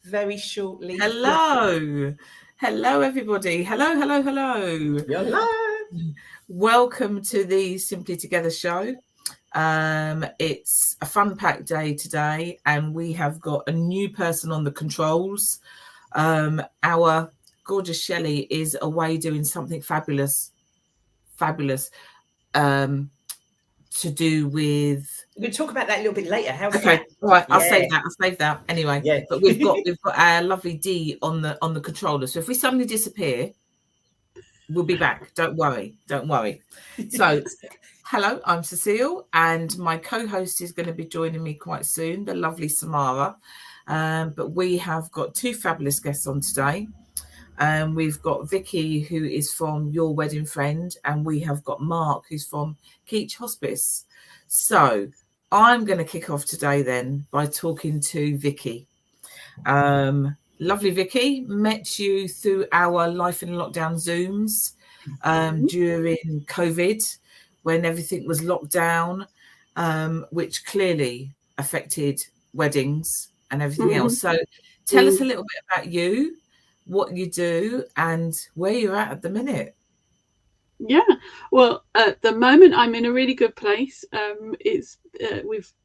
very shortly. Hello everybody. Hello. You're live. Welcome to the Simply Together show. It's a fun-packed day today, and we have got a new person on the controls. Our gorgeous Shelley is away doing something fabulous, to do with. We're going to talk about that a little bit later. How's Okay, that? all right. Yeah. I'll save that anyway. Yeah. But we've got our lovely Dee on the controller. So if we suddenly disappear, we'll be back. Don't worry. So, hello, I'm Cecile, and my co-host is going to be joining me quite soon, the lovely Samara. But we have got two fabulous guests on today. We've got Vikki, who is from Your Wedding Friend, and we have got Mark, who's from Keech Hospice. So I'm going to kick off today then by talking to Vikki. Lovely Vikki, met you through our Life in Lockdown Zooms during COVID, when everything was locked down, which clearly affected weddings and everything else. So tell us a little bit about you, what you do, and where you're at the minute. Yeah, well, at the moment I'm in a really good place.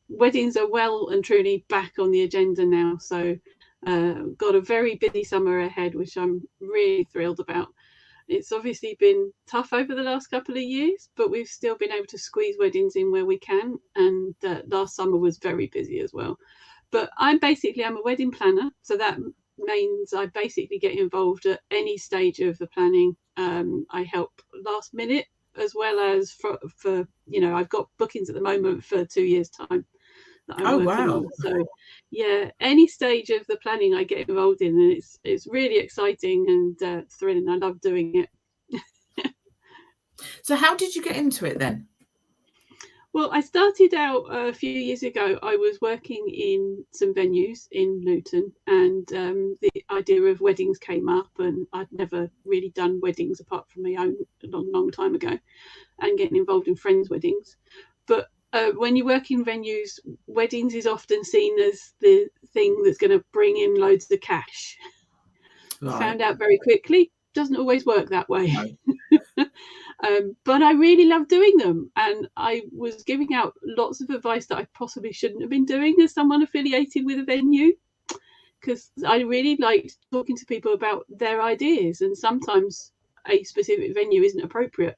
Weddings are well and truly back on the agenda now, so got a very busy summer ahead, which I'm really thrilled about. It's obviously been tough over the last couple of years, but we've still been able to squeeze weddings in where we can, and last summer was very busy as well. But I'm a wedding planner, so that means I basically get involved at any stage of the planning. I help last minute, as well as for I've got bookings at the moment for 2 years' time that I'm working on. So yeah, any stage of the planning I get involved in, and it's really exciting and thrilling. I love doing it. So how did you get into it then? Well, I started out a few years ago. I was working in some venues in Luton, and the idea of weddings came up, and I'd never really done weddings apart from my own a long time ago, and getting involved in friends' weddings. But when you work in venues, weddings is often seen as the thing that's going to bring in loads of cash. Right. I found out very quickly, doesn't always work that way. No. But I really love doing them, and I was giving out lots of advice that I possibly shouldn't have been doing as someone affiliated with a venue, because I really liked talking to people about their ideas, and sometimes a specific venue isn't appropriate.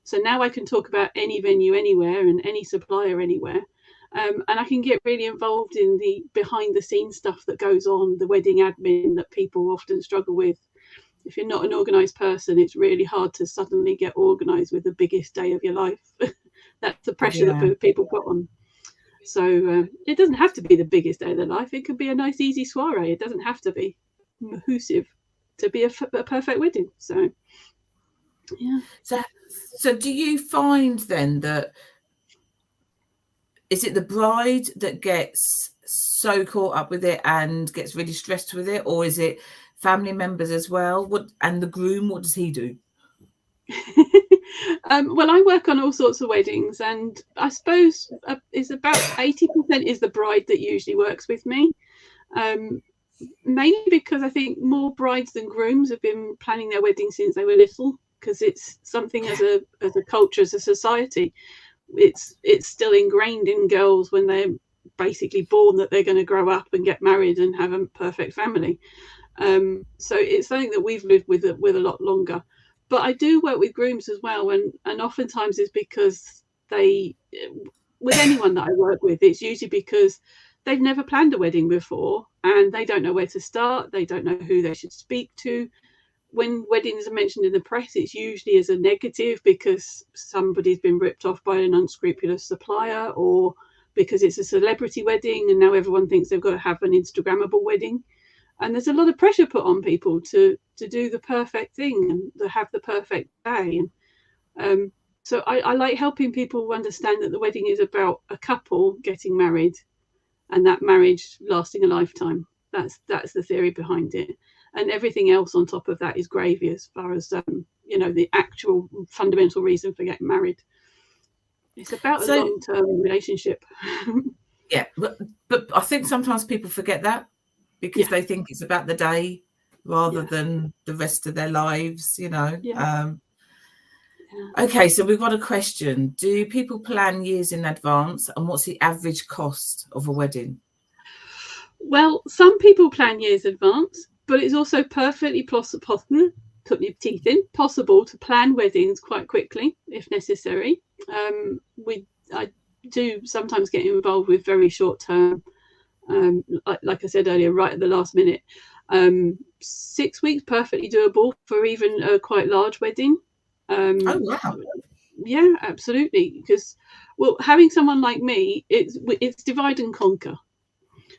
So now I can talk about any venue anywhere and any supplier anywhere, and I can get really involved in the behind the scenes stuff that goes on, the wedding admin that people often struggle with. If you're not an organised person, it's really hard to suddenly get organised with the biggest day of your life. That's the pressure that people put on. So it doesn't have to be the biggest day of their life. It could be a nice, easy soiree. It doesn't have to be massive to be a perfect wedding. So, yeah. So do you find then that, is it the bride that gets so caught up with it and gets really stressed with it, or is it family members as well? And the groom, what does he do? Well, I work on all sorts of weddings, and I suppose it's about 80% is the bride that usually works with me. Mainly because I think more brides than grooms have been planning their wedding since they were little, because it's something as a culture, as a society, it's still ingrained in girls when they're basically born that they're going to grow up and get married and have a perfect family. So it's something that we've lived with a lot longer. But I do work with grooms as well, and oftentimes it's because with anyone that I work with, it's usually because they've never planned a wedding before and they don't know where to start. They don't know who they should speak to. When weddings are mentioned in the press, it's usually as a negative because somebody's been ripped off by an unscrupulous supplier, or because it's a celebrity wedding and now everyone thinks they've got to have an Instagrammable wedding. And there's a lot of pressure put on people to do the perfect thing and to have the perfect day. And so I like helping people understand that the wedding is about a couple getting married and that marriage lasting a lifetime. That's the theory behind it. And everything else on top of that is gravy as far as, the actual fundamental reason for getting married. It's about a long-term relationship. Yeah, but I think sometimes people forget that, because they think it's about the day rather than the rest of their lives, you know. Okay, so we've got a question. Do people plan years in advance, and what's the average cost of a wedding? Well, some people plan years in advance, but it's also perfectly possible, put your teeth in, possible to plan weddings quite quickly if necessary. I do sometimes get involved with very short term, like I said earlier, right at the last minute. 6 weeks, perfectly doable for even a quite large wedding. Oh, wow. Yeah, absolutely. Because, well, having someone like me, it's divide and conquer.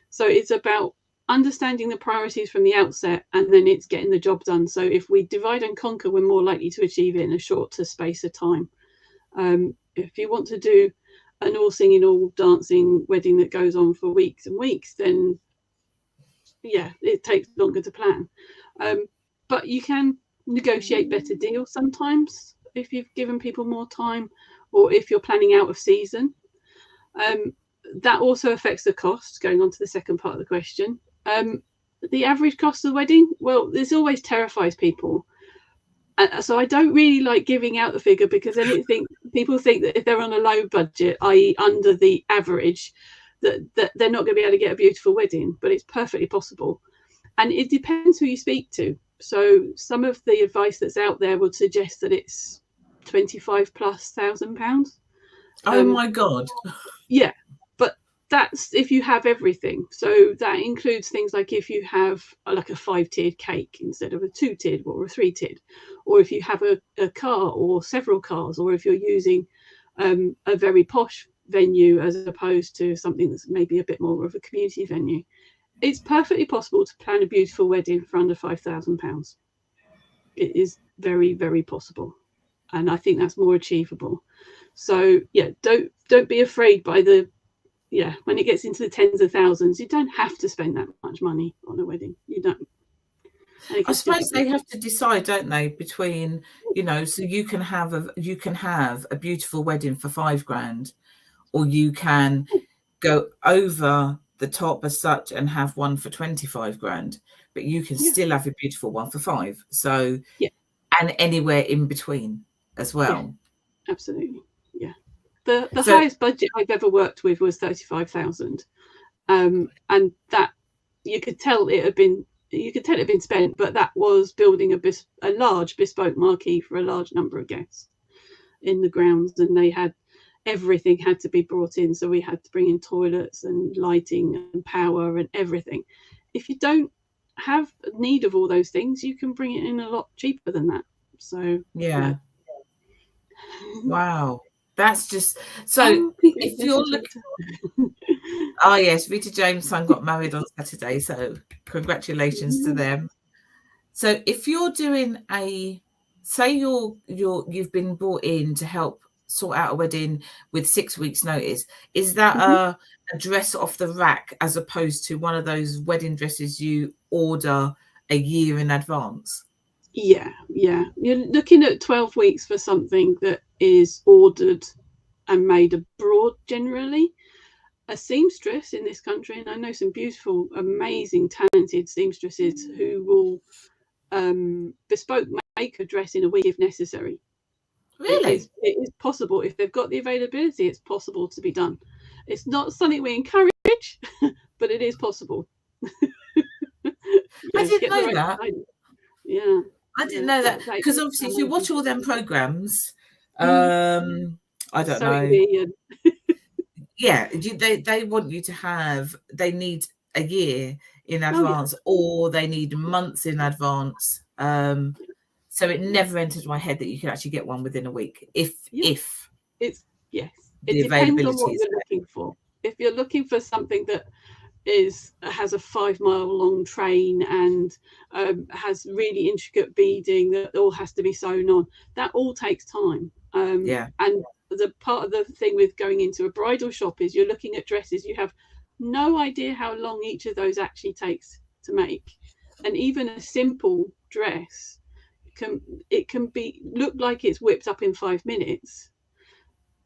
So it's about understanding the priorities from the outset, and then it's getting the job done. So if we divide and conquer, we're more likely to achieve it in a shorter space of time. If you want to do an all singing, all dancing wedding that goes on for weeks and weeks, then yeah, it takes longer to plan. But you can negotiate better deals sometimes if you've given people more time, or if you're planning out of season. That also affects the cost, going on to the second part of the question. The average cost of the wedding, well, this always terrifies people. So I don't really like giving out the figure, because then people think that if they're on a low budget, i.e. under the average, that they're not going to be able to get a beautiful wedding. But it's perfectly possible. And it depends who you speak to. So some of the advice that's out there would suggest that it's £25,000+. Oh my God. Yeah, but that's if you have everything. So that includes things like if you have like a 5-tiered cake instead of a 2-tiered or a 3-tiered, or if you have a car or several cars, or if you're using a very posh venue as opposed to something that's maybe a bit more of a community venue. It's perfectly possible to plan a beautiful wedding for under £5,000. It is very, very possible, and I think that's more achievable. So yeah, don't be afraid by when it gets into the tens of thousands. You don't have to spend that much money on a wedding. You don't. I suppose they have to decide, don't they, between, you know, so you can have a beautiful wedding for £5,000, or you can go over the top as such and have one for £25,000, but you can still have a beautiful one for £5,000. So and anywhere in between as well. Yeah, absolutely. Yeah. The highest budget I've ever worked with was 35,000, and that you could tell it had been spent, but that was building a large bespoke marquee for a large number of guests in the grounds, and they had everything had to be brought in. So we had to bring in toilets and lighting and power and everything. If you don't have need of all those things, you can bring it in a lot cheaper than that. So yeah. Wow. That's just so if you're looking oh yes, Rita James' son got married on Saturday, so congratulations to them. So if you're doing you've been brought in to help sort out a wedding with 6 weeks notice, is that a dress off the rack as opposed to one of those wedding dresses you order a year in advance? Yeah. You're looking at 12 weeks for something that is ordered and made abroad generally. A seamstress in this country, and I know some beautiful, amazing, talented seamstresses who will bespoke make a dress in a week if necessary. Really? It is possible. If they've got the availability, it's possible to be done. It's not something we encourage, but it is possible. I didn't know that. Yeah. I didn't know that, because obviously if you watch all them programs, I don't know. Yeah, they want you to have, they need a year in advance, or they need months in advance. So it never entered my head that you could actually get one within a week if it's the depends on what availability you're looking for. If you're looking for something that has a 5-mile long train and has really intricate beading that all has to be sewn on, that all takes time. And the part of the thing with going into a bridal shop is you're looking at dresses, you have no idea how long each of those actually takes to make. And even a simple dress can look like it's whipped up in 5 minutes,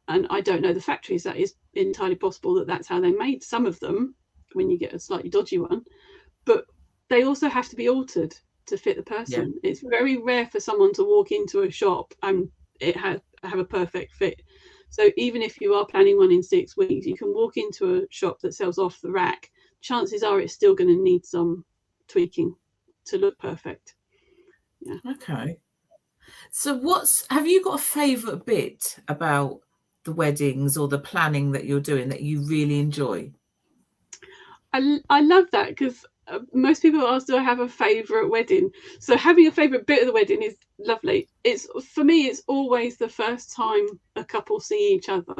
and I don't know the factories. That is entirely possible that's how they made some of them when you get a slightly dodgy one, but they also have to be altered to fit the person. It's very rare for someone to walk into a shop and it have a perfect fit. So even if you are planning one in 6 weeks, you can walk into a shop that sells off the rack. Chances are it's still going to need some tweaking to look perfect. Yeah. Okay. So have you got a favourite bit about the weddings or the planning that you're doing that you really enjoy? I love that, because most people ask, do I have a favourite wedding? So having a favourite bit of the wedding is lovely. For me, it's always the first time a couple see each other,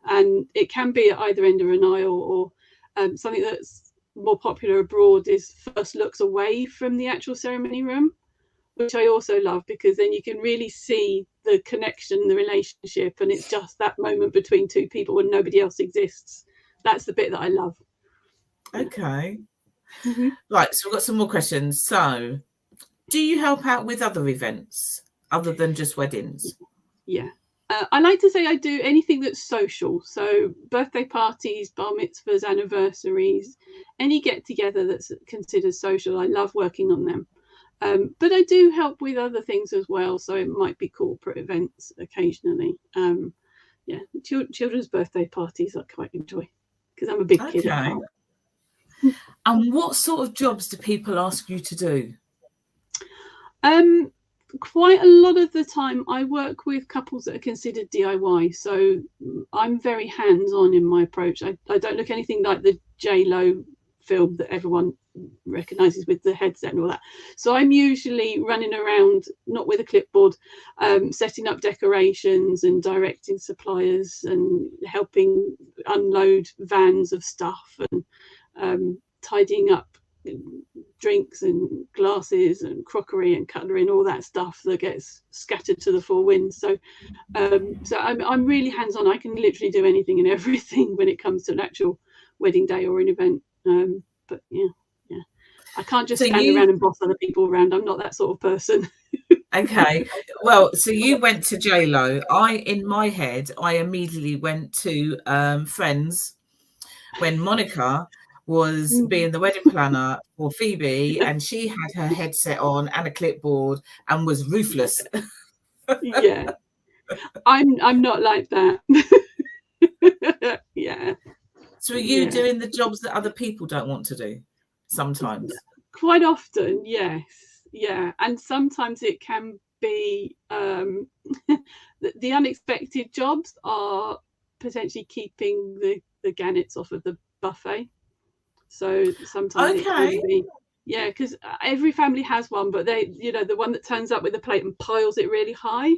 and it can be at either end of an aisle, or something that's more popular abroad is first looks away from the actual ceremony room, which I also love, because then you can really see the connection, the relationship, and it's just that moment between two people when nobody else exists. That's the bit that I love. Okay. Right, so we've got some more questions. So, do you help out with other events other than just weddings? Yeah. I like to say I do anything that's social. So birthday parties, bar mitzvahs, anniversaries, any get-together that's considered social. I love working on them. But I do help with other things as well. So it might be corporate events occasionally. Children's birthday parties I quite enjoy, because I'm a big kid at heart. And what sort of jobs do people ask you to do? Quite a lot of the time I work with couples that are considered DIY. So I'm very hands-on in my approach. I don't look anything like the J-Lo film that everyone recognizes with the headset and all that. So I'm usually running around, not with a clipboard, setting up decorations and directing suppliers and helping unload vans of stuff, and tidying up drinks and glasses and crockery and cutlery and all that stuff that gets scattered to the four winds. So I'm really hands-on. I can literally do anything and everything when it comes to an actual wedding day or an event. But yeah, I can't just stand around and boss other people around. I'm not that sort of person. Okay. Well, so you went to J-Lo. In my head, I immediately went to Friends, when Monica was being the wedding planner for Phoebe, and she had her headset on and a clipboard and was ruthless. Yeah, I'm not like that. Yeah. So are you doing the jobs that other people don't want to do sometimes? Quite often, yes. Yeah. And sometimes it can be the unexpected jobs are potentially keeping the gannets off of the buffet. So sometimes it can be, because every family has one, but they, the one that turns up with a plate and piles it really high.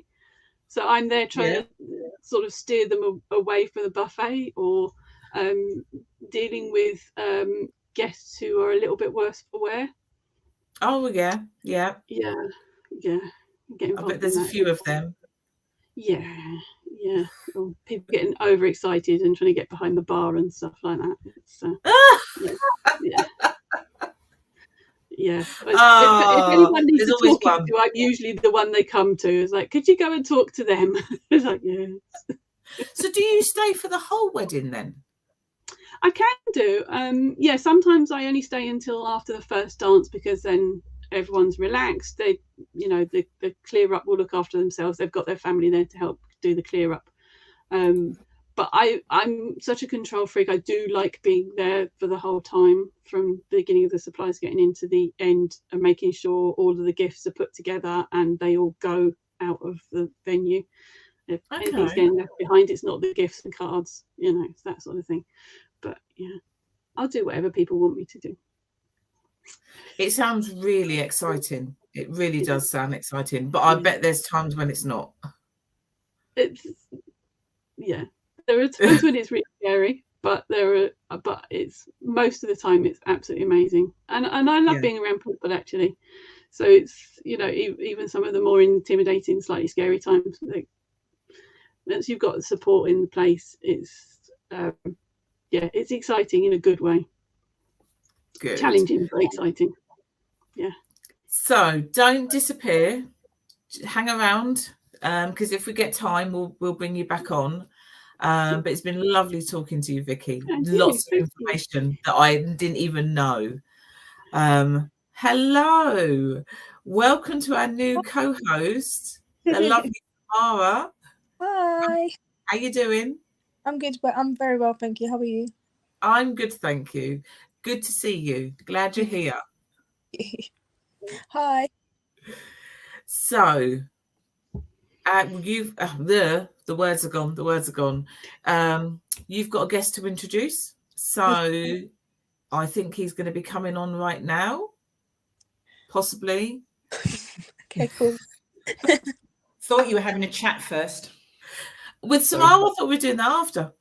So I'm there trying to sort of steer them away from the buffet, or dealing with guests who are a little bit worse for wear. Oh yeah. I bet there's a few of them. Yeah. Or people getting overexcited and trying to get behind the bar and stuff like that. It's, yeah. If anyone needs to talk to, I'm usually the one they come to. It's like, could you go and talk to them? It's like, yes. So do you stay for the whole wedding then? I can do. Sometimes I only stay until after the first dance, because then everyone's relaxed. They, the clear up will look after themselves. They've got their family there to help do the clear up. But I'm such a control freak. I do like being there for the whole time, from the beginning of the supplies getting into the end, and making sure all of the gifts are put together and they all go out of the venue. If anything's getting left behind, it's not the gifts and cards, it's that sort of thing. But yeah, I'll do whatever people want me to do. It sounds really exciting. It really does sound exciting. But I bet there's times when it's not. There are times when it's really scary, but it's most of the time it's absolutely amazing. And I love being around people, actually. So it's, even some of the more intimidating, slightly scary times, once you've got the support in place, it's it's exciting in a good way. Good. Challenging, but exciting. Yeah. So don't disappear. Hang around, because if we get time, we'll bring you back on. But it's been lovely talking to you, Vikki. Lots of information that I didn't even know. Hello, welcome to our new co-host, the lovely Samara. Hi, How you doing? I'm good, but I'm very well, thank you. How are you? I'm good, thank you. Good to see you. Glad you're here. Hi. So, you've the words are gone. The words are gone. You've got a guest to introduce, so I think he's going to be coming on right now, possibly. Okay, cool. Thought you were having a chat first. With Samara, I thought we were doing that after.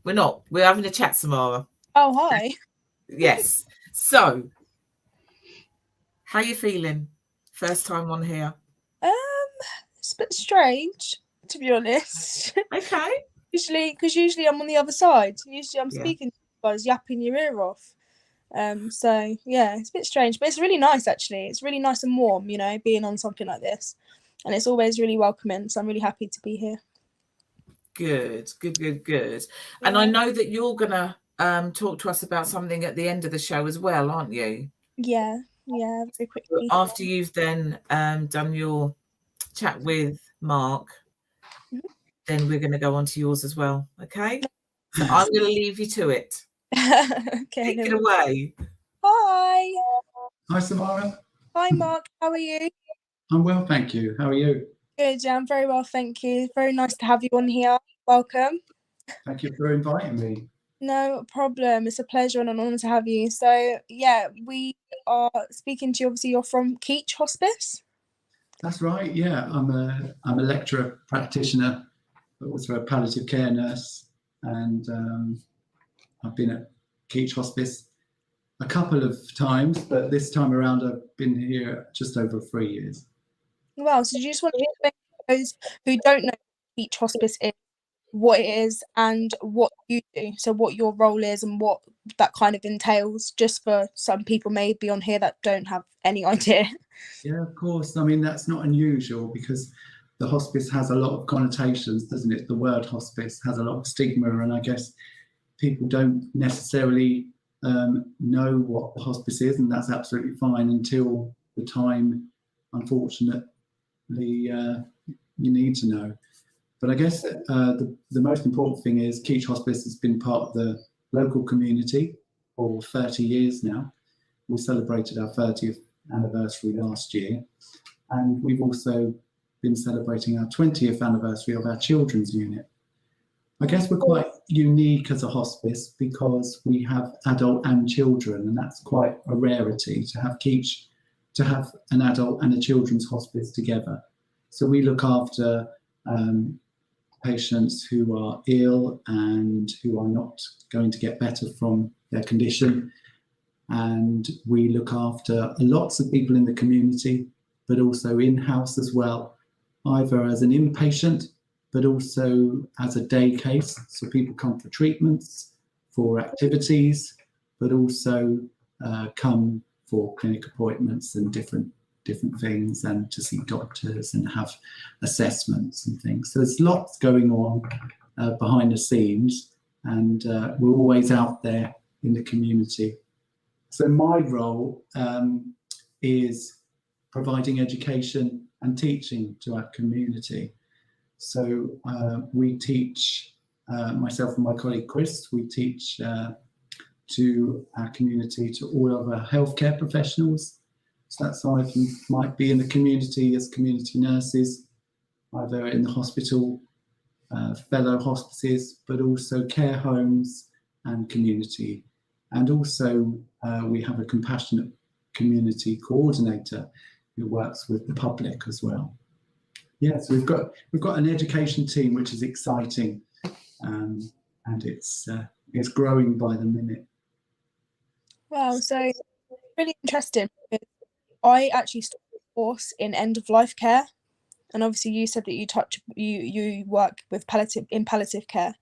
We're not. We're having a chat, Samara. Oh, hi. Yes. So, how you feeling? First time on here. It's a bit strange, to be honest. Okay. Usually I'm on the other side. Usually I'm Yeah. speaking to you guys, yapping your ear off. So yeah, it's a bit strange, but it's really nice actually. It's really nice and warm, you know, being on something like this, and it's always really welcoming. So I'm really happy to be here. Good. Yeah. And I know that you're gonna talk to us about something at the end of the show as well, aren't you? Yeah, very quickly. After you've then done your chat with Mark, then we're going to go on to yours as well. Okay. So I'm going to leave you to it. Okay. Take it away. Hi. Hi, Samara. Hi, Mark. How are you? I'm well, thank you. How are you? Good, yeah, I'm very well, thank you. Very nice to have you on here. Welcome. Thank you for inviting me. No problem. It's a pleasure and an honour to have you. So, yeah, we are speaking to you. Obviously, you're from Keech Hospice. That's right. Yeah, I'm a lecturer practitioner, but also a palliative care nurse, and I've been at Keech Hospice a couple of times, but this time around I've been here just over 3 years. Wow. So, do you just want to explain to those who don't know what Keech Hospice is, what it is, and what you do? So, what your role is and what that kind of entails, just for some people maybe on here that don't have any idea. Yeah, of course. I mean, that's not unusual because the hospice has a lot of connotations, doesn't it? The word hospice has a lot of stigma, and I guess people don't necessarily know what the hospice is, and that's absolutely fine until the time, unfortunately, you need to know. But I guess the most important thing is Keech Hospice has been part of the local community for 30 years now. We celebrated our 30th anniversary last year, and we've also been celebrating our 20th anniversary of our children's unit. I guess we're quite unique as a hospice because we have adult and children, and that's quite a rarity to have Keech, to have an adult and a children's hospice together. So we look after patients who are ill and who are not going to get better from their condition. And we look after lots of people in the community, but also in-house as well, either as an inpatient, but also as a day case. So people come for treatments, for activities, but also come for clinic appointments and different things, and to see doctors and have assessments and things. So there's lots going on behind the scenes, and we're always out there in the community. So my role is providing education and teaching to our community. So we teach, myself and my colleague Chris, we teach to our community, to all of our healthcare professionals. So that's either might be in the community as community nurses, either in the hospital, fellow hospices, but also care homes and community. And also we have a compassionate community coordinator who works with the public as well. Yeah, so we've got an education team which is exciting, and it's growing by the minute. Wow, so really interesting. I actually started a course in end of life care, and obviously you said that you work with palliative care,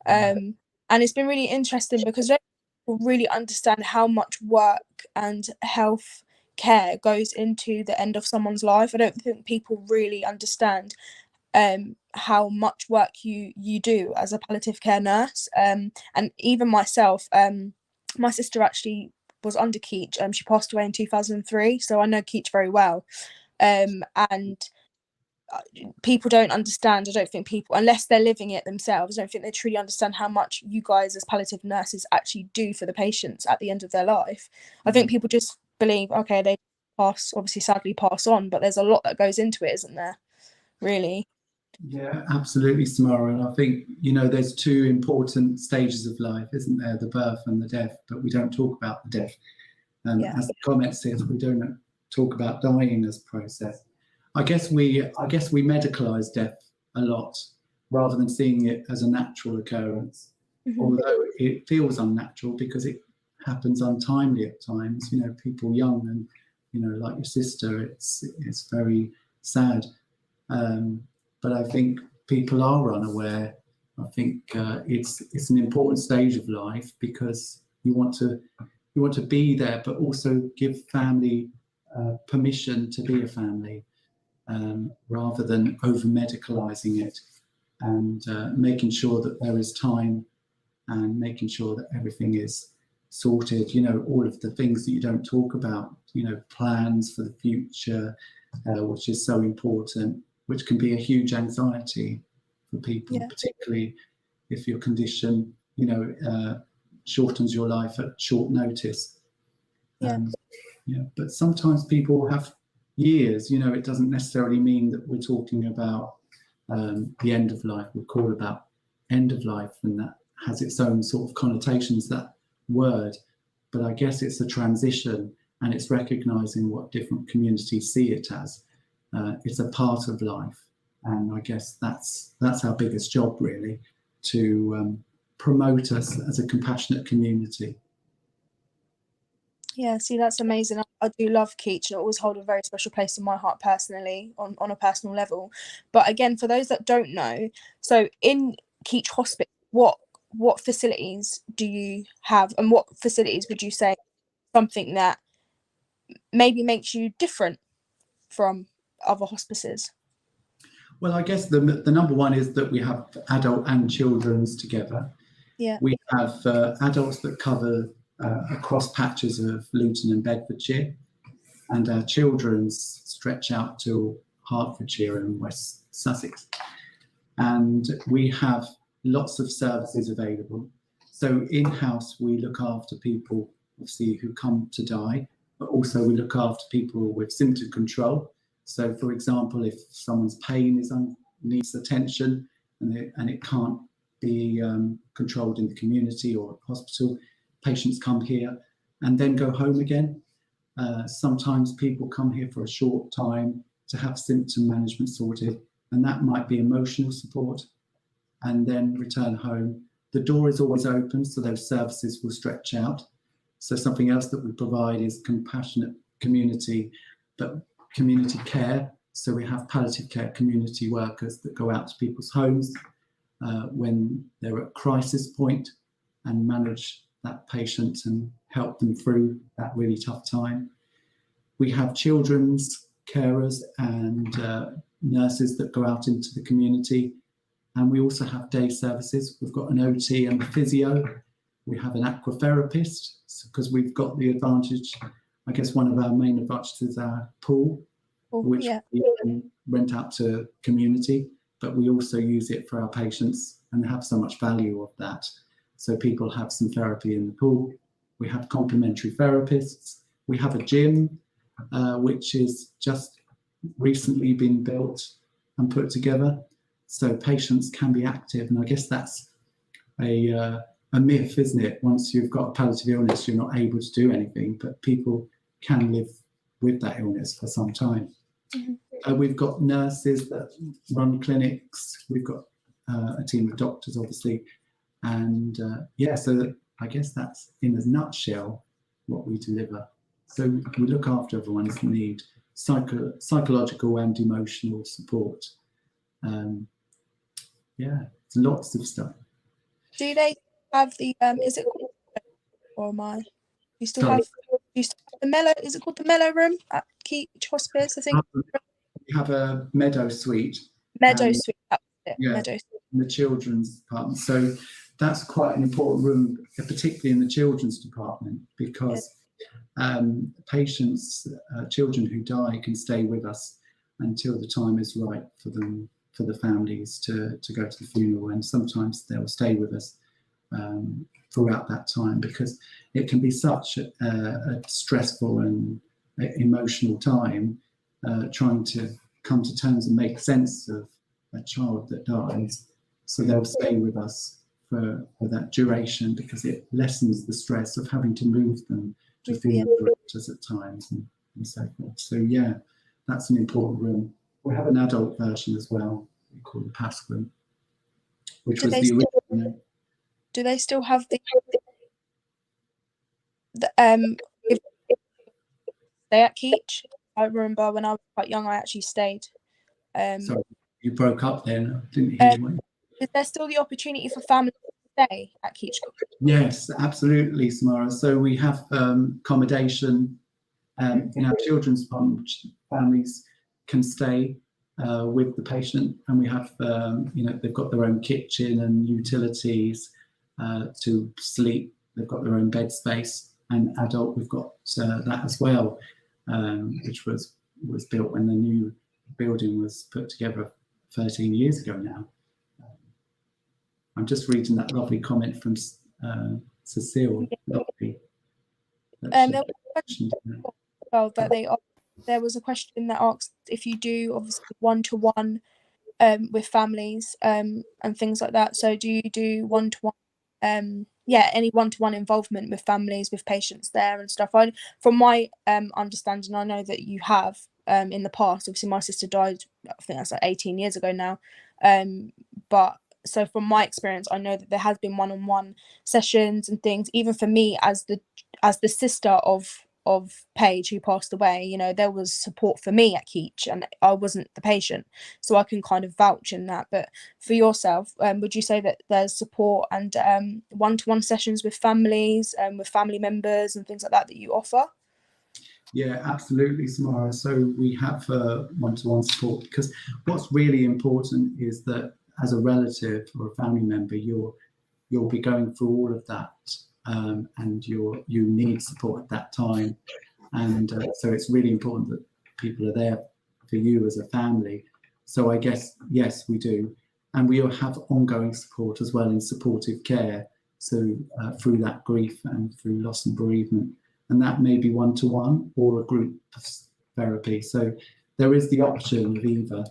and it's been really interesting because I don't really understand how much work and health care goes into the end of someone's life. I don't think people really understand how much work you do as a palliative care nurse, and even myself. My sister actually was under Keech. She passed away in 2003, so I know Keech very well. And people don't understand. I don't think people, unless they're living it themselves, I don't think they truly understand how much you guys as palliative nurses actually do for the patients at the end of their life. I think people just believe, okay, they obviously sadly pass on, but there's a lot that goes into it, isn't there? Really? Yeah, absolutely, Samara. And I think, there's two important stages of life, isn't there? The birth and the death, but we don't talk about the death. As the comment says, we don't talk about dying as a process. I guess we medicalise death a lot rather than seeing it as a natural occurrence, although it feels unnatural because it happens untimely at times. People young and like your sister, it's very sad. But I think people are unaware. I think it's an important stage of life because you want to be there, but also give family permission to be a family. Rather than over medicalising it and making sure that there is time and making sure that everything is sorted, all of the things that you don't talk about, plans for the future, which is so important, which can be a huge anxiety for people, particularly if your condition, shortens your life at short notice. But sometimes people have years, it doesn't necessarily mean that we're talking about the end of life. We call about end of life, and that has its own sort of connotations, that word. But I guess it's a transition, and it's recognizing what different communities see it as. It's a part of life, and I guess that's our biggest job, really, to promote us as a compassionate community. Yeah, see, that's amazing. I do love Keech, and it always hold a very special place in my heart personally, on a personal level. But again, for those that don't know, so in Keech Hospice, what facilities do you have, and what facilities would you say something that maybe makes you different from other hospices? Well, I guess the number one is that we have adult and children's together. Yeah. We have adults that cover across patches of Luton and Bedfordshire, and our children's stretch out to Hertfordshire and West Sussex. And we have lots of services available. So in-house, we look after people, obviously, who come to die, but also we look after people with symptom control. So, for example, if someone's pain needs attention and it can't be controlled in the community or hospital, patients come here and then go home again. Sometimes people come here for a short time to have symptom management sorted, and that might be emotional support, and then return home. The door is always open, so those services will stretch out. So something else that we provide is compassionate community, but community care. So we have palliative care community workers that go out to people's homes when they're at crisis point and manage that patient and help them through that really tough time. We have children's carers and nurses that go out into the community. And we also have day services. We've got an OT and a physio. We have an aquatherapist, because we've got the advantage, I guess one of our main advantages is our pool, which we can rent out to community, but we also use it for our patients and have so much value of that. So people have some therapy in the pool. We have complementary therapists. We have a gym, which is just recently been built and put together. So patients can be active. And I guess that's a myth, isn't it? Once you've got a palliative illness, you're not able to do anything, but people can live with that illness for some time. Mm-hmm. We've got nurses that run clinics. We've got a team of doctors, obviously. And so I guess that's in a nutshell what we deliver. So we look after everyone's need, psychological and emotional support. Lots of stuff. Do they have the is it called, or am I? You still have the Mellow? Is it called the Mellow Room at Keech Hospice? I think we have a Meadow Suite. Meadow Suite. Meadow Suite. In the children's department. So that's quite an important room, particularly in the children's department, because patients, children who die can stay with us until the time is right for them, for the families to go to the funeral, and sometimes they'll stay with us throughout that time, because it can be such a stressful and emotional time trying to come to terms and make sense of a child that dies. So they'll stay with us for that duration, because it lessens the stress of having to move them to funeral directors at times and so forth. So yeah, that's an important room. We have an adult version as well, we call the PASS room, which was the original. Do they still have the stay at Keech? I remember when I was quite young, I actually stayed. Sorry, you broke up then. I didn't hear you. Is there still the opportunity for families to stay at Keech? Yes, absolutely, Samara. So we have accommodation in our children's fund. Families can stay with the patient, and we have, they've got their own kitchen and utilities to sleep. They've got their own bed space, and adult, we've got that as well, which was built when the new building was put together 13 years ago now. I'm just reading that lovely comment from Cecile. Lovely. There was a question that asked if you do obviously one-to-one with families and things like that. So do you do one-to-one? Any one-to-one involvement with families, with patients there and stuff. From my understanding, I know that you have in the past. Obviously, my sister died, I think that's like 18 years ago now. But so from my experience, I know that there has been one-on-one sessions and things. Even for me, as the sister of Paige, who passed away, there was support for me at Keech, and I wasn't the patient, so I can kind of vouch in that. But for yourself, would you say that there's support and one-to-one sessions with families and with family members and things like that you offer? Yeah, absolutely, Samara. So we have one-to-one support, because what's really important is that as a relative or a family member, you'll be going through all of that, and you need support at that time, and so it's really important that people are there for you as a family. So I guess yes, we do, and we have ongoing support as well in supportive care. So through that grief and through loss and bereavement, and that may be one-to-one or a group therapy. So there is the option of either,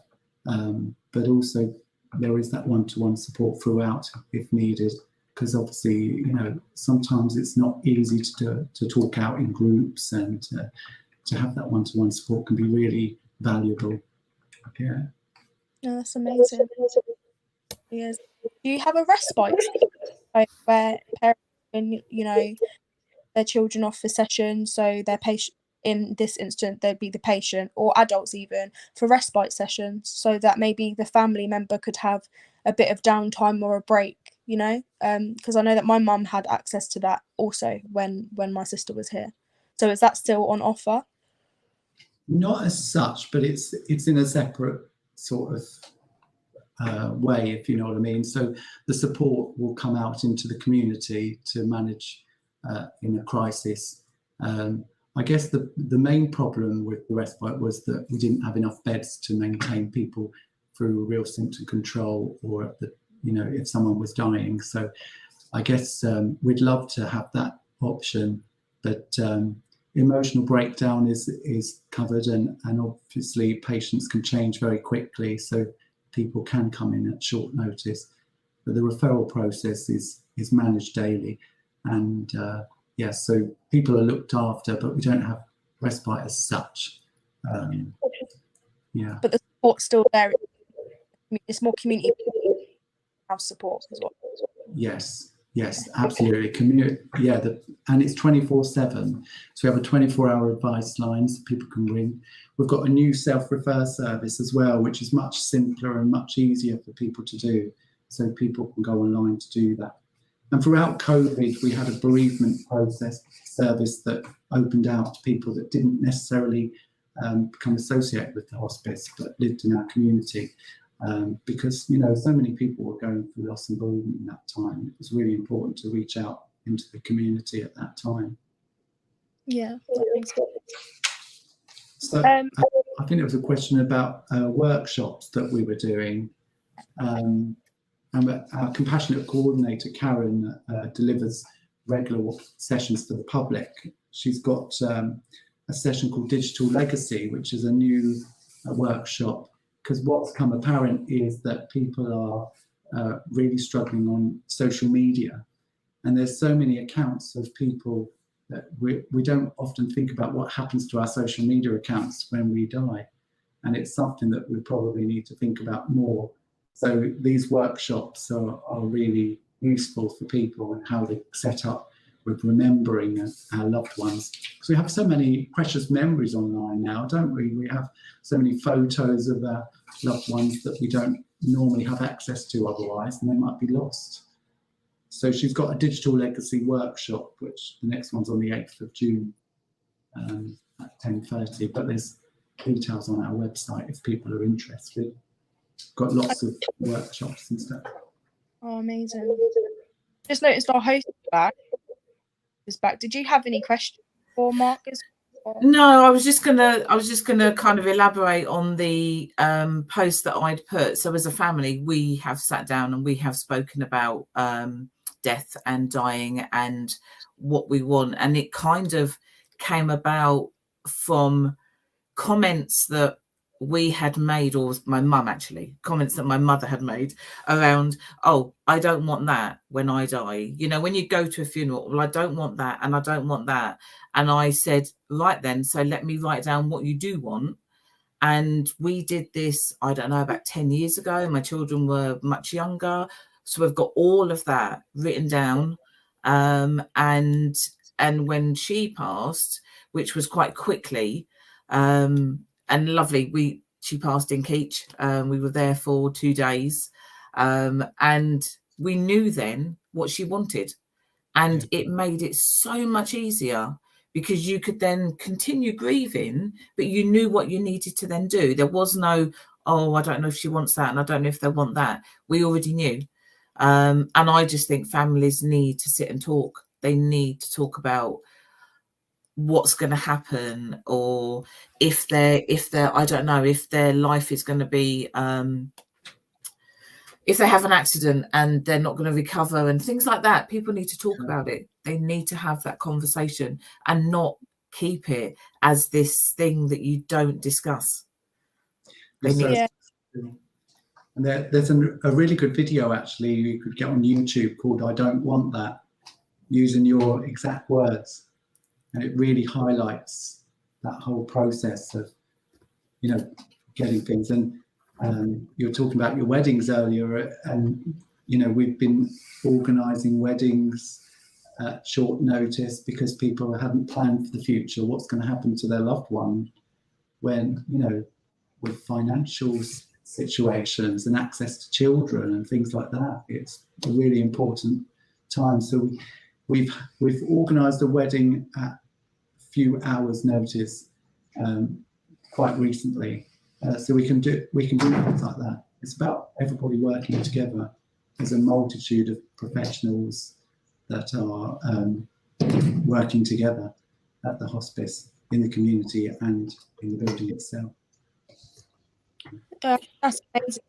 but also there is that one-to-one support throughout if needed, because obviously, sometimes it's not easy to talk out in groups, and to have that one-to-one support can be really valuable. Yeah. No, that's amazing. Yes. Do you have a respite where parents, their children off for sessions, so their patient, in this instance, they'd be the patient, or adults even, for respite sessions, so that maybe the family member could have a bit of downtime or a break, because I know that my mum had access to that also when my sister was here. So is that still on offer? Not as such, but it's in a separate sort of way, if you know what I mean. So the support will come out into the community to manage in a crisis. I guess the main problem with the respite was that we didn't have enough beds to maintain people through real symptom control, or if someone was dying. So I guess we'd love to have that option, but emotional breakdown is covered, and obviously patients can change very quickly, so people can come in at short notice. But the referral process is managed daily, and so people are looked after, but we don't have respite as such. But the support's still there. It's more community house support as well. Yes, absolutely. Community, and it's 24/7. So we have a 24-hour advice line, so people can ring. We've got a new self-refer service as well, which is much simpler and much easier for people to do. So people can go online to do that. And throughout COVID, we had a bereavement process service that opened out to people that didn't necessarily become associated with the hospice, but lived in our community. Because, so many people were going through loss and bereavement in that time. It was really important to reach out into the community at that time. Yeah, that makes sense. So I think it was a question about workshops that we were doing. And our compassionate coordinator, Karen, delivers regular sessions for the public. She's got a session called Digital Legacy, which is a new workshop, because what's come apparent is that people are really struggling on social media. And there's so many accounts of people that we don't often think about what happens to our social media accounts when we die. And it's something that we probably need to think about more. So these workshops are really useful for people and how they set up with remembering our loved ones. Because we have so many precious memories online now, don't we? We have so many photos of our loved ones that we don't normally have access to otherwise, and they might be lost. So she's got a digital legacy workshop, which the next one's on the 8th of June at 10:30. But there's details on our website if people are interested. Got lots of workshops and stuff. Oh, amazing. Just noticed our host is back. Did you have any questions for Mark? No, I was just gonna kind of elaborate on the post that I'd put. So as a family, we have sat down and we have spoken about death and dying and what we want, and it kind of came about from comments that we had made, or my mum actually, comments that my mother had made around, oh, I don't want that when I die. You know, when you go to a funeral, well, I don't want that and I don't want that. And I said, right then, so let me write down what you do want. And we did this, I don't know, about 10 years ago. My children were much younger. So we've got all of that written down. And when she passed, which was quite quickly, and lovely, she passed in Keech. We were there for 2 days. And we knew then what she wanted. And it made it so much easier, because you could then continue grieving, but you knew what you needed to then do. There was no, oh, I don't know if she wants that, and I don't know if they want that. We already knew. And I just think families need to sit and talk. They need to talk about what's going to happen, or if they're I don't know, if their life is going to be if they have an accident and they're not going to recover and things like that. People need to talk about it. They need to have that conversation and not keep it as this thing that you don't discuss. They need And there's a really good video actually you could get on YouTube called I Don't Want That, using your exact words. And it really highlights that whole process of, you know, getting things. And you were talking about your weddings earlier, and, you know, we've been organising weddings at short notice because people haven't planned for the future, what's going to happen to their loved one when, you know, with financial situations and access to children and things like that. It's a really important time. So we've organised a wedding at a few hours' notice quite recently, so we can do things like that. It's about everybody working together. There's a multitude of professionals that are working together at the hospice, in the community and in the building itself. That's amazing.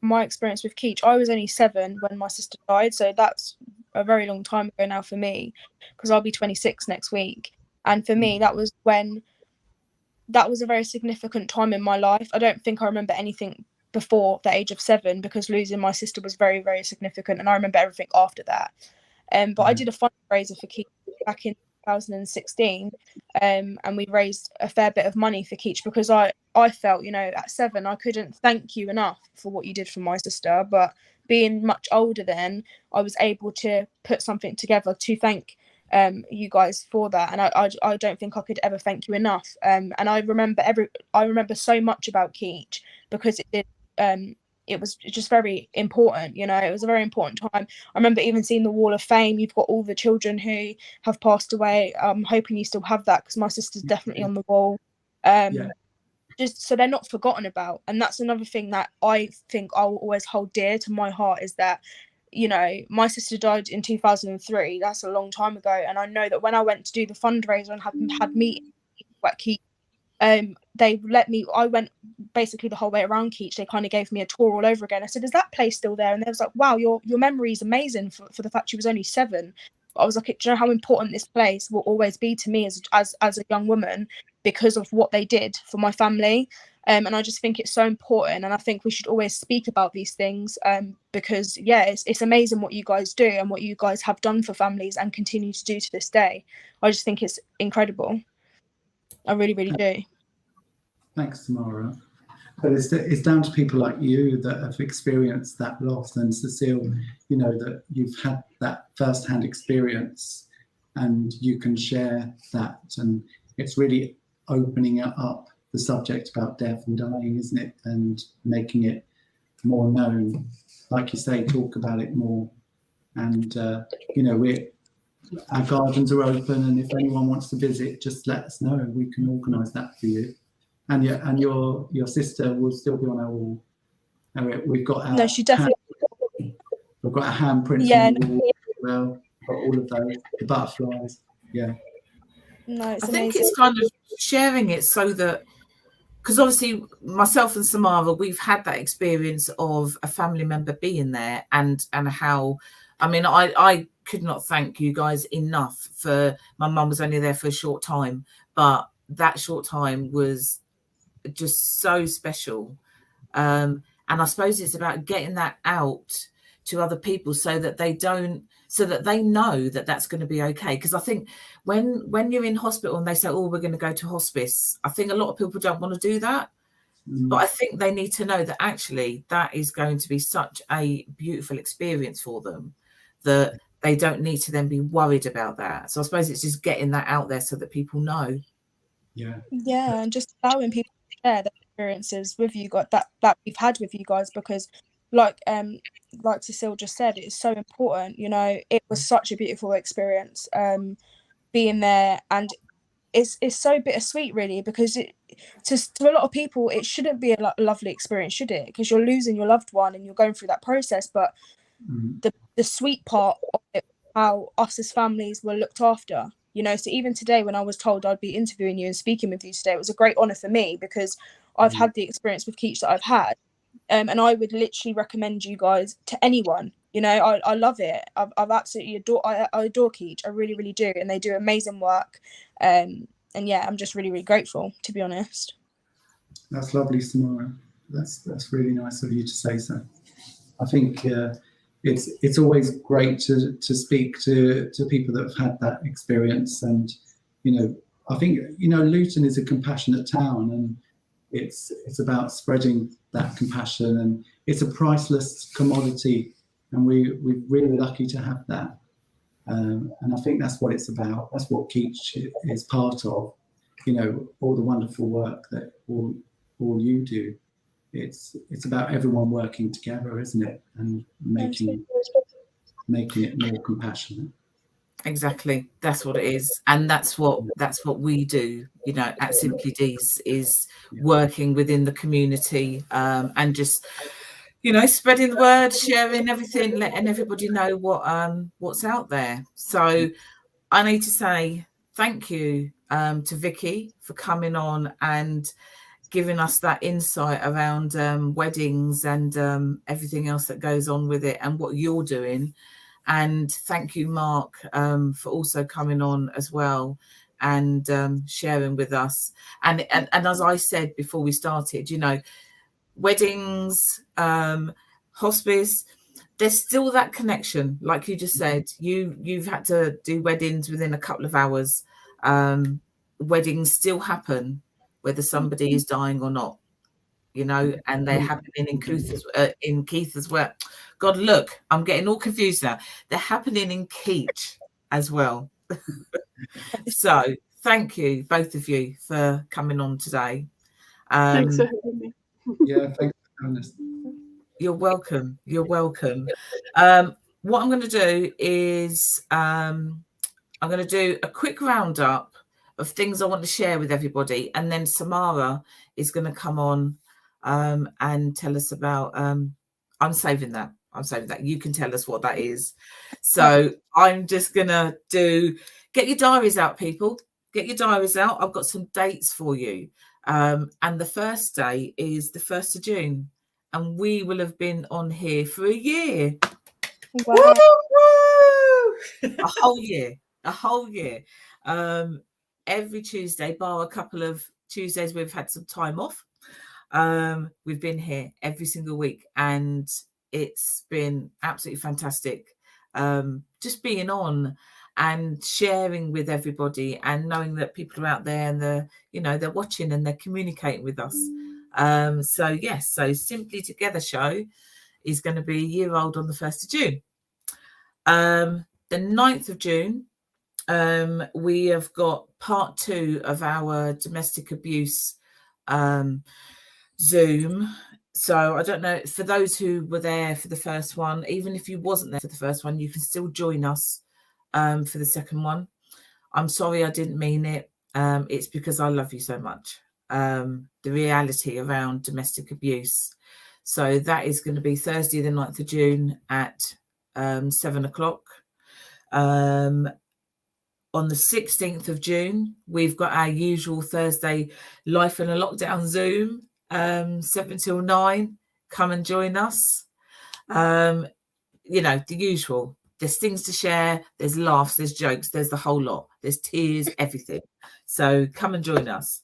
My experience with Keech, I was only 7 when my sister died, so that's a very long time ago now for me, because I'll be 26 next week. And for me, that was a very significant time in my life. I don't think I remember anything before the age of 7, because losing my sister was very, very significant, and I remember everything after that. But I did a fundraiser for Keech back in 2016, and we raised a fair bit of money for Keech, because I felt, you know, at 7 I couldn't thank you enough for what you did for my sister, but being much older then, I was able to put something together to thank you guys for that, and I don't think I could ever thank you enough. And I remember so much about Keech, because it was just very important, you know. It was a very important time. I remember even seeing the Wall of Fame. You've got all the children who have passed away. I'm hoping you still have that, because my sister's definitely on the wall. Just so they're not forgotten about. And that's another thing that I think I'll always hold dear to my heart, is that you know, my sister died in 2003. That's a long time ago. And I know that when I went to do the fundraiser and had meetings at Keech, they let me, I went basically the whole way around Keech. They kind of gave me a tour all over again. I said, is that place still there? And they was like, wow, your memory is amazing for the fact she was only 7. But I was like, do you know how important this place will always be to me as a young woman because of what they did for my family? And I just think it's so important, and I think we should always speak about these things, because yeah, it's amazing what you guys do and what you guys have done for families and continue to do to this day. I just think it's incredible. I really, really do. Thanks, Samara. But it's down to people like you that have experienced that loss, and Cecile, you know, that you've had that first-hand experience and you can share that, and it's really opening it up, the subject about death and dying, isn't it? And making it more known. Like you say, talk about it more. And, you know, our gardens are open, and if anyone wants to visit, just let us know. We can organise that for you. And your sister will still be on our wall. And we've got our, No, she definitely. We've got our handprints on the wall as well. Got all of those, the butterflies. Yeah. No, it's I think amazing. it's kind of sharing it so that, because obviously myself and Samara, we've had that experience of a family member being there, and how, I mean, I could not thank you guys enough for, my mum was only there for a short time, but that short time was just so special. And I suppose it's about getting that out to other people so that they know that that's going to be okay. Because I think when you're in hospital and they say, oh, we're going to go to hospice, I think a lot of people don't want to do that. But I think they need to know that actually that is going to be such a beautiful experience for them that they don't need to then be worried about that. So I suppose it's just getting that out there so that people know. Yeah, and just allowing people to share their experiences with you guys that we've had with you guys, because like Cecile just said, it's so important. You know, it was such a beautiful experience being there, and it's so bittersweet really, because to a lot of people it shouldn't be a lovely experience, should it? Because you're losing your loved one and you're going through that process, but the sweet part of it, how us as families were looked after. You know, so even today when I was told I'd be interviewing you and speaking with you today, it was a great honour for me, because I've had the experience with Keech that I've had, and I would literally recommend you guys to anyone. You know, I love it. I've absolutely I adore Keech. I really, really do, and they do amazing work. And yeah, I'm just really, really grateful, to be honest. That's lovely, Samara. That's really nice of you to say so. I think it's always great to speak to people that have had that experience, and you know, I think, you know, Luton is a compassionate town, and it's about spreading that compassion, and it's a priceless commodity, and we're really lucky to have that. And I think that's what it's about. That's what Keech is part of. You know, all the wonderful work that all you do. It's about everyone working together, isn't it? And making it more compassionate. Exactly, that's what it is, and that's what we do. You know, at Simply D's is working within the community, and just, you know, spreading the word, sharing everything, letting everybody know what's out there. So I need to say thank you to Vikki for coming on and giving us that insight around weddings and everything else that goes on with it and what you're doing. And thank you, Mark, for also coming on as well and sharing with us. And as I said before we started, you know, weddings, hospice, there's still that connection. Like you just said, you've had to do weddings within a couple of hours. Weddings still happen whether somebody is dying or not, you know, and they're happening in Keith as well. God, look, I'm getting all confused now. They're happening in Keech as well. So thank you, both of you, for coming on today. Thanks for having me. Yeah, thanks for having us. You're welcome. You're welcome. What I'm going to do is I'm going to do a quick roundup of things I want to share with everybody, and then Samara is going to come on and tell us about. I'm saving that. I'm saying that. You can tell us what that is. So I'm just going to get your diaries out, people. Get your diaries out. I've got some dates for you. And the first day is the 1st of June. And we will have been on here for a year. Wow. A whole year. A whole year. Every Tuesday, bar a couple of Tuesdays we've had some time off. We've been here every single week, and it's been absolutely fantastic. Just being on and sharing with everybody, and knowing that people are out there and they're watching and they're communicating with us. So yes, so Simply Together show is going to be a year old on the 1st of June. The 9th of June, we have got part 2 of our domestic abuse Zoom. So I don't know, for those who were there for the first one, even if you wasn't there for the first one, you can still join us for the second one. I'm sorry I didn't mean it. It's because I love you so much. The reality around domestic abuse. So that is going to be Thursday the 9th of June at 7 o'clock. On the 16th of June, we've got our usual Thursday Life in a Lockdown Zoom, 7 till 9. Come and join us. The usual. There's things to share. There's laughs. There's jokes. There's the whole lot. There's tears, everything. So come and join us.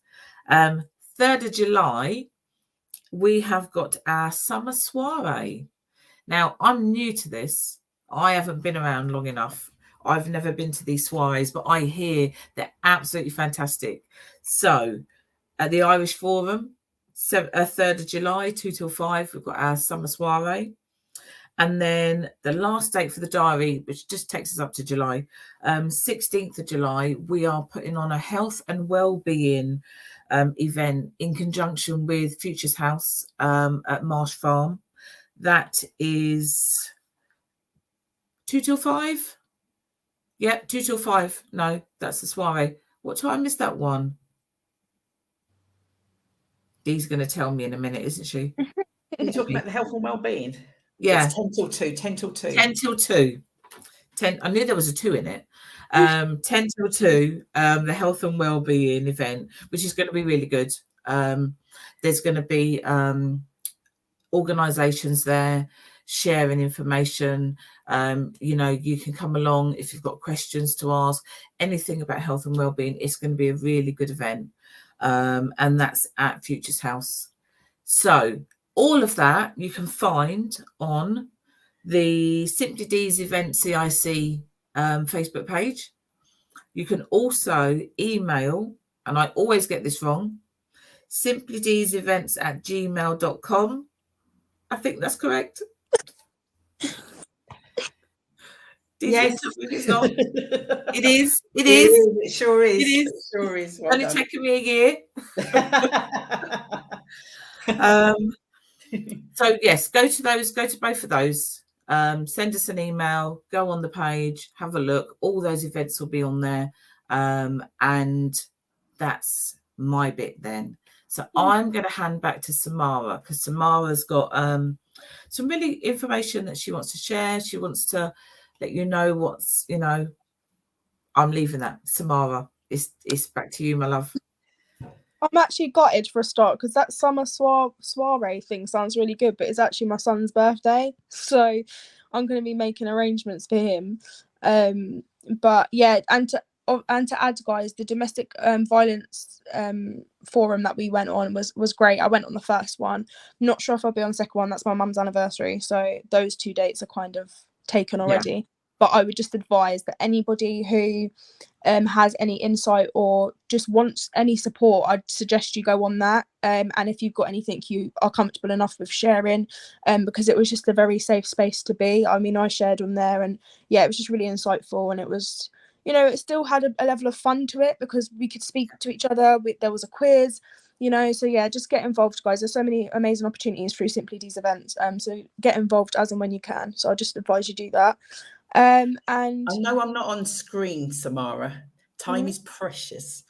3rd of July, we have got our summer soiree. Now, I'm new to this. I haven't been around long enough. I've never been to these soirees, but I hear they're absolutely fantastic. So at the Irish Forum, 3rd of July, 2 till 5, we've got our summer soiree. And then the last date for the diary, which just takes us up to July, 16th of July, we are putting on a health and well-being event in conjunction with Futures House at Marsh Farm. That is 2 till 5. Yeah, 2 till 5. No, that's the soiree. What time is that one? Dee's going to tell me in a minute, isn't she? You're talking about the health and well-being. Yeah. It's 10 till 2. 10 till 2. 10 till 2. 10. I knew there was a 2 in it. 10 till 2. The health and well-being event, which is going to be really good. There's going to be organisations there sharing information. You can come along if you've got questions to ask, anything about health and well-being. It's going to be a really good event, and that's at Futures House. So all of that you can find on the Simply D's Event CIC Facebook page. You can also email, and I always get this wrong, simplydsevents@gmail.com. I think that's correct. Yes, it's not. It is. It is. is. It sure is. It is. It sure is. Well Only done. taken me a year. So yes, go to both of those. Send us an email, go on the page, have a look. All those events will be on there. And that's my bit then. So I'm going to hand back to Samara, because Samara's got some really information that she wants to share. She wants to let you know what's, I'm leaving that. Samara, it's back to you, my love. I'm actually gutted for a start, because that summer soiree thing sounds really good, but it's actually my son's birthday, so I'm going to be making arrangements for him. But yeah, and to add, guys, the domestic violence forum that we went on was great. I went on the first one. Not sure if I'll be on the second one. That's my mum's anniversary, so those 2 dates are kind of taken already. Yeah. But I would just advise that anybody who has any insight or just wants any support, I'd suggest you go on that. And if you've got anything you are comfortable enough with sharing, because it was just a very safe space to be. I mean, I shared on there, and yeah, it was just really insightful, and it was, it still had a level of fun to it, because we could speak to each other. There was a quiz, so yeah, just get involved, guys. There's so many amazing opportunities through Simply D's events. So get involved as and when you can. So I just advise you do that. And I know I'm not on screen, Samara. Time is precious.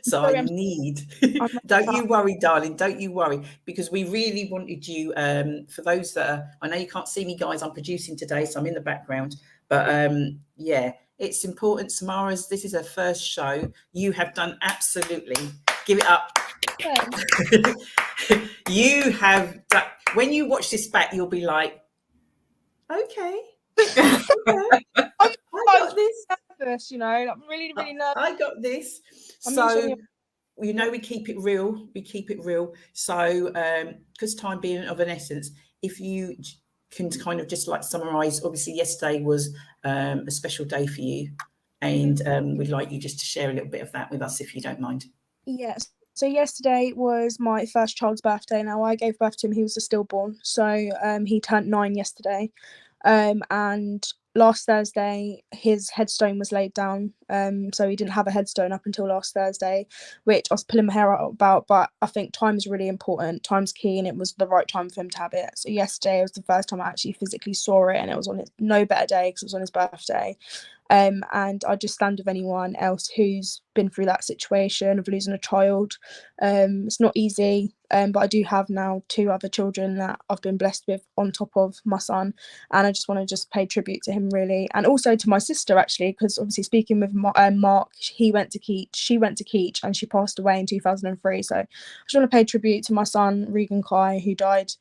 So I Sorry, need, I'm don't you worry, darling, don't you worry, because we really wanted you, for those that are, I know you can't see me, guys, I'm producing today, so I'm in the background, but yeah, it's important. Samara's, this is her first show. You have done absolutely, give it up. You have done, when you watch this back, you'll be like, okay. I'm I got this. nervous, you know. I'm really, really nervous. I got this. I'm So, usually- you know, we keep it real. We keep it real. So, because time being of an essence, if you can kind of just like summarize, obviously yesterday was a special day for you. And we'd like you just to share a little bit of that with us, if you don't mind. Yes. So yesterday was my first child's birthday. Now I gave birth to him, he was a stillborn. So he turned 9 yesterday. And last Thursday his headstone was laid down. So he didn't have a headstone up until last Thursday, which I was pulling my hair out about, but I think time is really important. Time's key, and it was the right time for him to have it. So yesterday was the first time I actually physically saw it, and it was on no better day because it was on his birthday. And I just stand with anyone else who's been through that situation of losing a child. It's not easy, but I do have now 2 other children that I've been blessed with on top of my son, and I just want to just pay tribute to him, really, and also to my sister, actually, because obviously speaking with Mark, he went to Keech, she went to Keech, and she passed away in 2003. So I just want to pay tribute to my son Regan Kai, who died,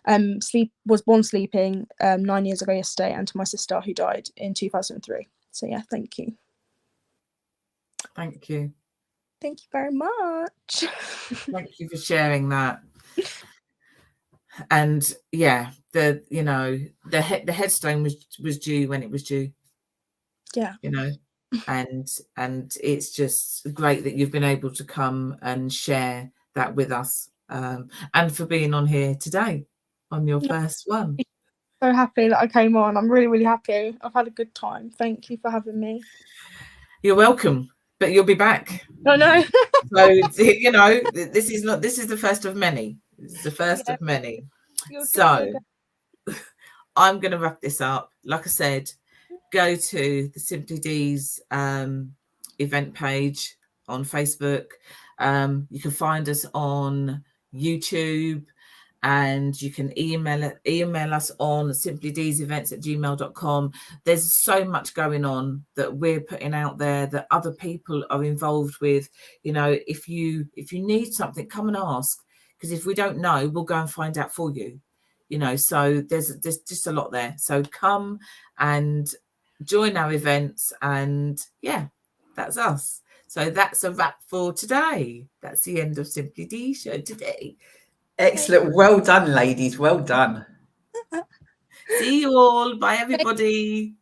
was born sleeping 9 years ago yesterday, and to my sister who died in 2003. So yeah, thank you. Thank you. Thank you very much. Thank you for sharing that. And yeah, the headstone was due when it was due. Yeah. You know, and it's just great that you've been able to come and share that with us, and for being on here today on your first one. So happy that I came on. I'm really, really happy. I've had a good time. Thank you for having me. You're welcome, but you'll be back. I know. So you know, this is the first of many. This is the first of many. So I'm going to wrap this up. Like I said, go to the Simply D's event page on Facebook. You can find us on YouTube, and you can email us on simplydsevents@gmail.com. There's so much going on that we're putting out there that other people are involved with. You know, if you need something, come and ask, because if we don't know, we'll go and find out for you. You know, so there's just a lot there. So come and join our events, and yeah, that's us. So that's a wrap for today. That's the end of Simply D show today. Excellent. Well done, ladies. Well done. See you all. Bye, everybody.